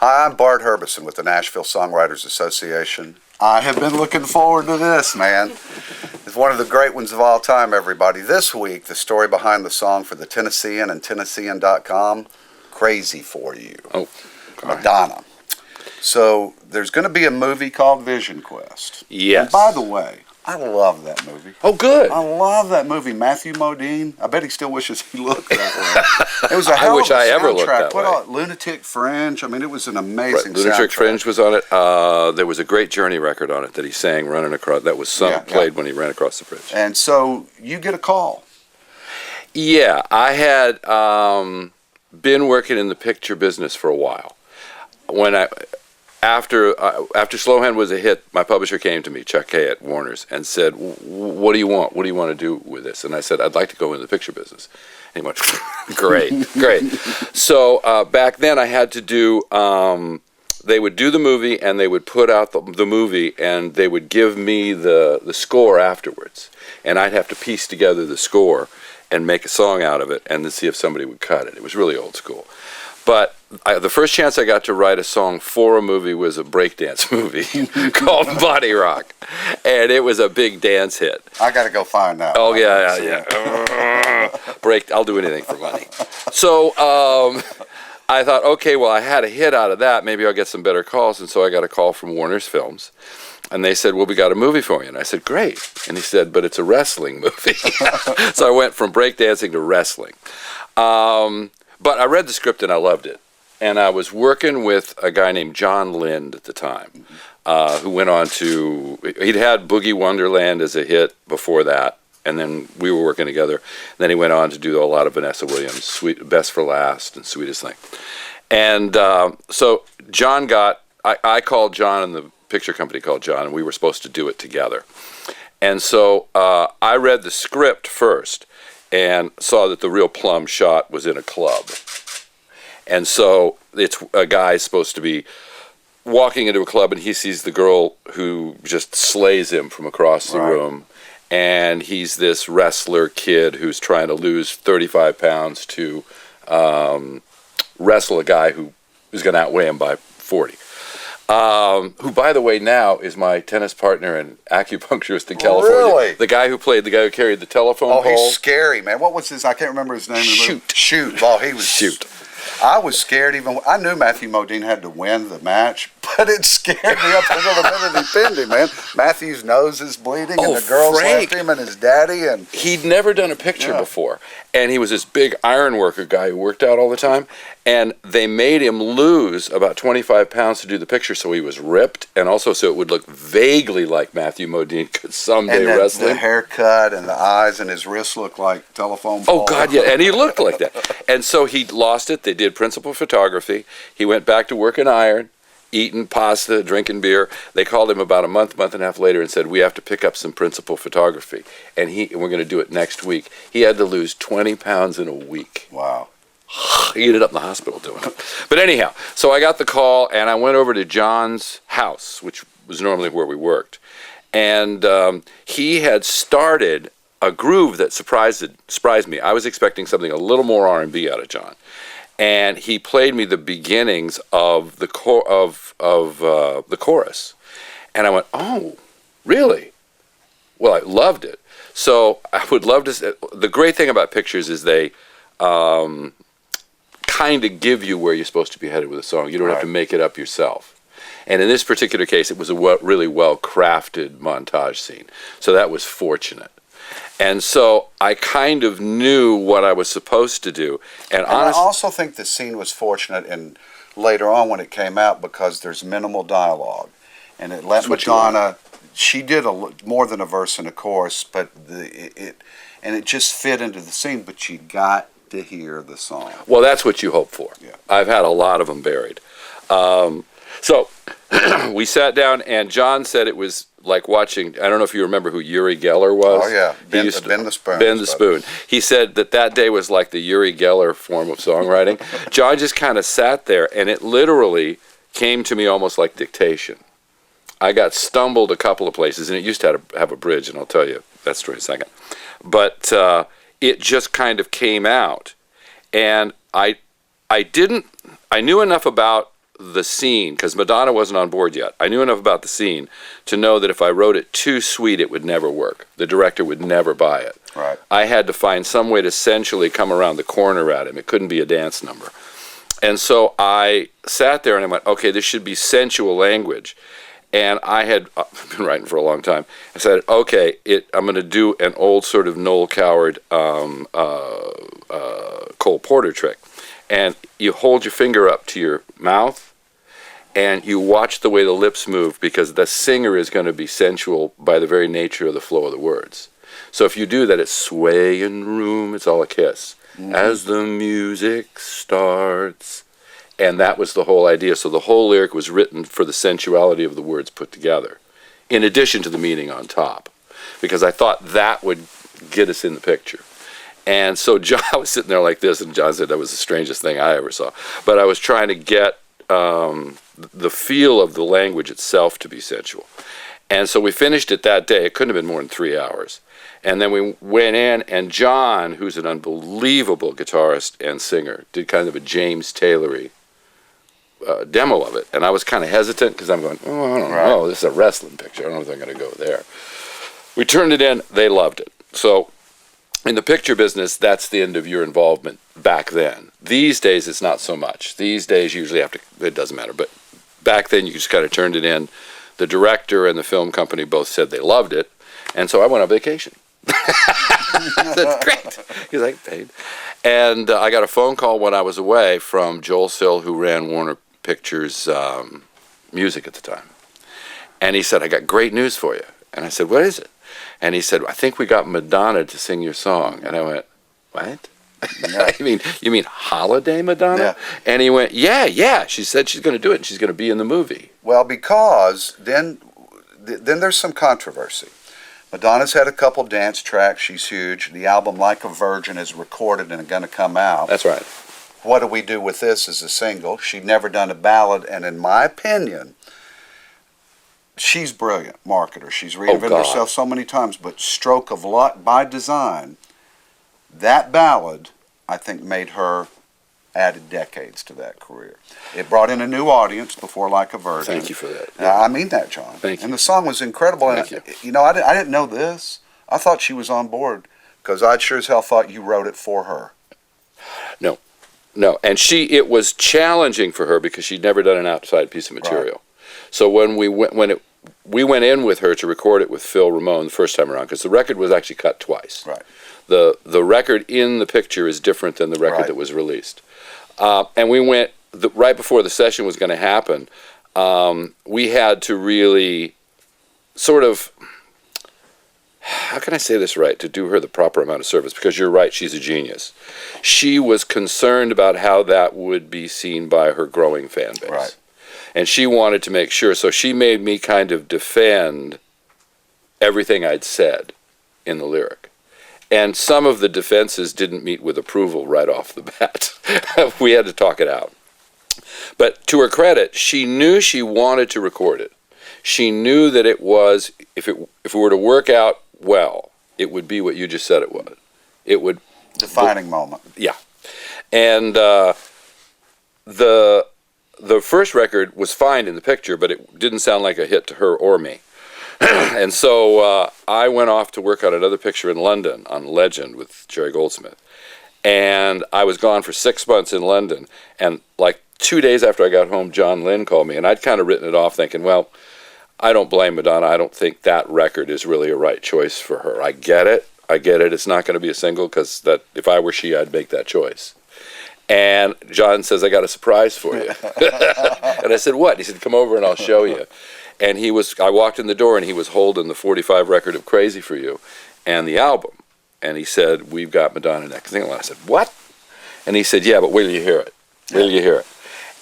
Hi, I'm Bart Herbison with the Nashville Songwriters Association. I have been looking forward to this, man. It's one of the great ones of all time, everybody. This week, the story behind the song for the Tennessean and Tennessean.com, Crazy for You. Oh, Madonna. So, there's going to be a movie called Vision Quest. Yes. And by the way, I love that movie. Oh, good. I love that movie. Matthew Modine. I bet he still wishes he looked that way. It was a hell of a soundtrack. I ever looked that way. Lunatic Fringe. I mean, it was an amazing Lunatic soundtrack. Fringe was on it. There was a great Journey record on it that he sang running across. That was played when he ran across the bridge. And so you get a call. Yeah, I had been working in the picture business for a while. After Slow Hand was a hit, my publisher came to me, Chuck Hay at Warner's, and said, "What do you want? What do you want to do with this?" And I said, "I'd like to go into the picture business." And he went, "Great, great." So back then, I had to do. They would do the movie, and they would put out the movie, and they would give me the score afterwards, and I'd have to piece together the score and make a song out of it, and then see if somebody would cut it. It was really old school, but. The first chance I got to write a song for a movie was a breakdance movie called Body Rock, and it was a big dance hit. I got to go find that. Oh, yeah. I'll do anything for money. So I thought, okay, well, I had a hit out of that. Maybe I'll get some better calls, and so I got a call from Warner's Films. And they said, well, we got a movie for you. And I said, great. And he said, but it's a wrestling movie. So I went from breakdancing to wrestling. But I read the script, and I loved it. And I was working with a guy named John Lind at the time, who went on to, he'd had Boogie Wonderland as a hit before that, and then we were working together. Then he went on to do a lot of Vanessa Williams, Best for Last and Sweetest Thing. And so John I called John, and the picture company called John, and we were supposed to do it together. And so I read the script first and saw that the real plum shot was in a club. And so it's a guy supposed to be walking into a club, and he sees the girl who just slays him from across the room. And he's this wrestler kid who's trying to lose 35 pounds to wrestle a guy who is going to outweigh him by 40. Who, by the way, now is my tennis partner and acupuncturist in California. Really? The guy who carried the telephone pole. Oh, he's scary, man. What was his? I can't remember his name. Shoot. Well, he was... Shoot. I was scared even. I knew Matthew Modine had to win the match, but it scared me up until the minute he pinned him, man. Matthew's nose is bleeding, and the girls left him, and his daddy, and he'd never done a picture before, and he was this big iron worker guy who worked out all the time, and they made him lose about 25 pounds to do the picture, so he was ripped, and also so it would look vaguely like Matthew Modine could someday wrestle. The haircut and the eyes and his wrists looked like telephone poles. Oh God, yeah, and he looked like that, and so he lost it. They did principal photography. He went back to working iron, eating pasta, drinking beer. They called him about a month and a half later and said, we have to pick up some principal photography, and we're going to do it next week. He had to lose 20 pounds in a week. Wow. He ended up in the hospital doing it. But anyhow, so I got the call, and I went over to John's house, which was normally where we worked, and he had started a groove that surprised me. I was expecting something a little more R&B out of John. And he played me the beginnings of the the chorus, and I went, "Oh, really? Well, I loved it." So I would love to. The great thing about pictures is they kind of give you where you're supposed to be headed with a song. You don't have to make it up yourself. And in this particular case, it was a really well-crafted montage scene. So that was fortunate. And so I kind of knew what I was supposed to do. And I also think the scene was fortunate and later on when it came out because there's minimal dialogue. And it let Madonna, she did more than a verse and a chorus, but it just fit into the scene, but you got to hear the song. Well, that's what you hope for. Yeah. I've had a lot of them buried. So we sat down, and John said it was like watching, I don't know if you remember who Uri Geller was. Oh, yeah. Ben the Spoon. Ben the Spoon. He said that day was like the Uri Geller form of songwriting. John just kind of sat there, and it literally came to me almost like dictation. I got stumbled a couple of places, and it used to have a bridge, and I'll tell you that story in a second. But it just kind of came out, and I knew enough about the scene, because Madonna wasn't on board yet. I knew enough about the scene to know that if I wrote it too sweet, it would never work. The director would never buy it. Right. I had to find some way to sensually come around the corner at him. It couldn't be a dance number. And so I sat there and I went, okay, this should be sensual language. And I had been writing for a long time. I said, okay, I'm going to do an old sort of Noel Coward Cole Porter trick. And you hold your finger up to your mouth and you watch the way the lips move, because the singer is going to be sensual by the very nature of the flow of the words. So if you do that, it's swaying room, it's all a kiss. Mm-hmm. As the music starts. And that was the whole idea. So the whole lyric was written for the sensuality of the words put together, in addition to the meaning on top, because I thought that would get us in the picture. And so John was sitting there like this, and John said that was the strangest thing I ever saw. But I was trying to get the feel of the language itself to be sensual. And so we finished it that day. It couldn't have been more than 3 hours. And then we went in, and John, who's an unbelievable guitarist and singer, did kind of a James Taylory demo of it. And I was kind of hesitant because I'm going, I don't know, this is a wrestling picture. I don't know if I'm going to go there. We turned it in. They loved it. So in the picture business, that's the end of your involvement back then. These days, it's not so much. These days, usually after, it doesn't matter. But back then, you just kind of turned it in. The director and the film company both said they loved it. And so I went on vacation. That's great. Because I paid. And I got a phone call when I was away from Joel Sill, who ran Warner Pictures Music at the time. And he said, I got great news for you. And I said, what is it? And he said, I think we got Madonna to sing your song. And I went, what? Yeah. you mean Holiday Madonna? Yeah. And he went, yeah. She said she's going to do it, and she's going to be in the movie. Well, because then there's some controversy. Madonna's had a couple dance tracks. She's huge. The album Like a Virgin is recorded and going to come out. That's right. What do we do with this as a single? She'd never done a ballad, and in my opinion, she's brilliant marketer. She's reinvented herself so many times, but stroke of luck by design, that ballad, I think, made her added decades to that career. It brought in a new audience before Like a Virgin. Thank you for that. Yeah. I mean that, John. Thank you. And the song was incredible. Thank you. You know, I didn't know this. I thought she was on board because I sure as hell thought you wrote it for her. No. And it was challenging for her because she'd never done an outside piece of material. Right. So when we went in with her to record it with Phil Ramone the first time around, because the record was actually cut twice. Right. The record in the picture is different than the record that was released. And we went, right before the session was going to happen, we had to really sort of, how can I say this right, to do her the proper amount of service, because you're right, she's a genius. She was concerned about how that would be seen by her growing fan base. Right. And she wanted to make sure, so she made me kind of defend everything I'd said in the lyric. And some of the defenses didn't meet with approval right off the bat. We had to talk it out. But to her credit, she knew she wanted to record it. She knew that it was, if it were to work out well, it would be what you just said it was. It would... Defining moment. Yeah. And the first record was fine in the picture, but it didn't sound like a hit to her or me. And so I went off to work on another picture in London on Legend with Jerry Goldsmith. And I was gone for 6 months in London. And like 2 days after I got home, John Lynn called me. And I'd kind of written it off thinking, well, I don't blame Madonna. I don't think that record is really a right choice for her. I get it. It's not going to be a single because if I were she, I'd make that choice. And John says, I got a surprise for you. And I said, what? He said, come over and I'll show you. And I walked in the door and he was holding the 45 record of Crazy for You and the album. And he said, we've got Madonna next single. And I said, what? And he said, yeah, but wait till you hear it. Wait till you hear it.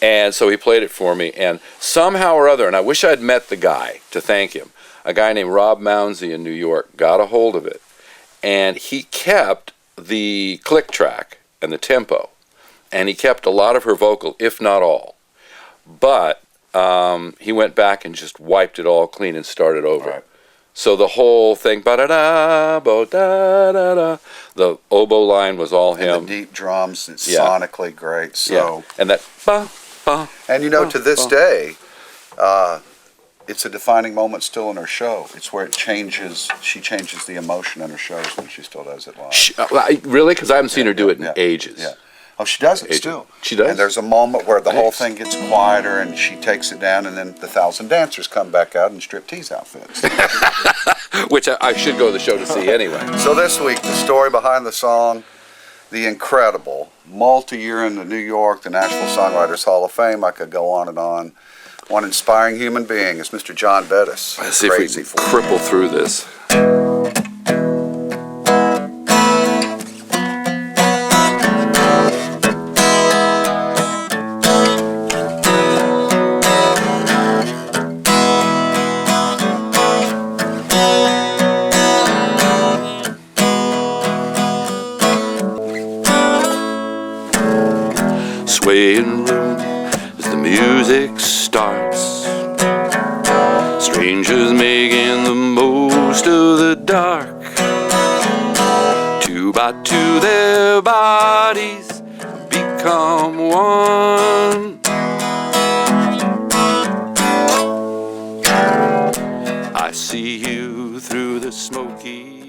And so he played it for me. And somehow or other, and I wish I'd met the guy to thank him, a guy named Rob Mounsey in New York got a hold of it. And he kept the click track and the tempo. And he kept a lot of her vocal, if not all. But he went back and just wiped it all clean and started over. Right. So the whole thing, ba-da-da, bo-da-da-da, the oboe line was all him. And the deep drums, it's sonically great. So. Yeah. And that, ba, And to this day, it's a defining moment still in her show. It's where she changes the emotion in her shows when she still does it live. Really? Because I haven't seen her do it in ages. Yeah. Oh, she does it still. She does? And there's a moment where the whole thing gets quieter and she takes it down, and then the 1,000 dancers come back out in striptease outfits. Which I should go to the show to see anyway. So this week, the story behind the song, the incredible, multi-year in the New York, the Nashville Songwriters Hall of Fame. I could go on and on. One inspiring human being is Mr. John Bettis. Let's see if we can cripple through this. Swaying room as the music starts, strangers making the most of the dark. Two by two their bodies become one. I see you through the smoky